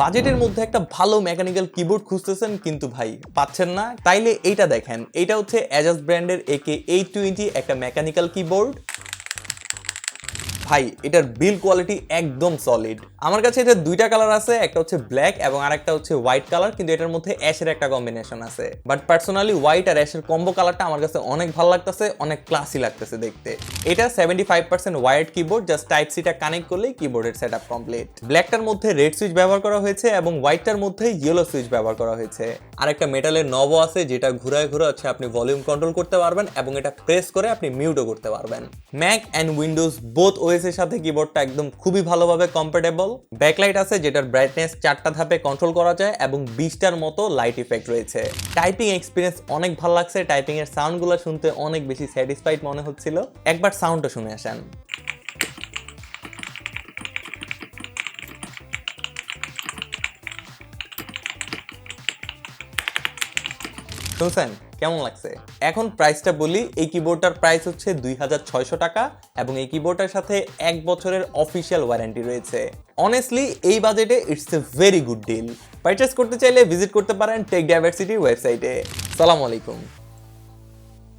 বাজেটের মধ্যে একটা ভালো মেকানিক্যাল কিবোর্ড খুঁজতেছেন কিন্তু ভাই পাচ্ছেন না, তাইলে এইটা দেখেন। এটা হচ্ছে অ্যাজাস ব্র্যান্ডের AK820 একটা মেকানিক্যাল কিবোর্ড। ভাই এটার বিল কোয়ালিটি একদম সলিড। আমার কাছে এটা দুইটা কালার আছে, একটা হচ্ছে ব্ল্যাক এবং আরেকটা হচ্ছে হোয়াইট কালার, কিন্তু এটার মধ্যে অ্যাশের একটা কম্বিনেশন আছে। বাট পার্সোনালি হোয়াইট আর অ্যাশের কম্বো কালারটা আমার কাছে অনেক ভালো লাগতেছে, অনেক ক্লাসি লাগতেছে দেখতে। এটা 75% ওয়াইড কিবোর্ড, জাস্ট টাইপ সিটা কানেক্ট করলেই কিবোর্ডের সেটআপ কমপ্লিট। ব্ল্যাকটার মধ্যে রেড সুইচ ব্যবহার করা হয়েছে এবং হোয়াইটটার মধ্যে ইয়েলো সুইচ ব্যবহার করা হয়েছে। আর একটা মেটালের নবও আছে যেটা ঘুরায় ঘুরে হচ্ছে আপনি ভলিউম কন্ট্রোল করতে পারবেন এবং এটা প্রেস করে আপনি মিউটও করতে পারবেন। Mac and Windows both OS এর সাথে কিবোর্ডটা একদম খুবই ভালোভাবে কম্প্যাটেবল। ব্যাকলাইট আছে যেটার ব্রাইটনেস 4টা ধাপে কন্ট্রোল করা যায় এবং 20টার মতো লাইট ইফেক্ট রয়েছে। টাইপিং এক্সপিরিয়েন্স অনেক ভালো লাগছে, টাইপিং এর সাউন্ডগুলো শুনতে অনেক বেশি স্যাটিসফাইড মনে হচ্ছিল। একবার সাউন্ডটা শুনে আসেন। শুনছেন কেমন লাগছে? এখন প্রাইসটা বলি। এই কিবোর্ডটার প্রাইস হচ্ছে 2600 টাকা এবং এই কিবোর্ডটার সাথে 1 বছরের অফিসিয়াল ওয়ারেন্টি রয়েছে। অনেস্টলি এই বাজেটে it's a very good deal. Purchase করতে চাইলে ভিজিট করতে পারেন টেক ডাইভার্সিটির ওয়েবসাইটে। আসসালামু আলাইকুম।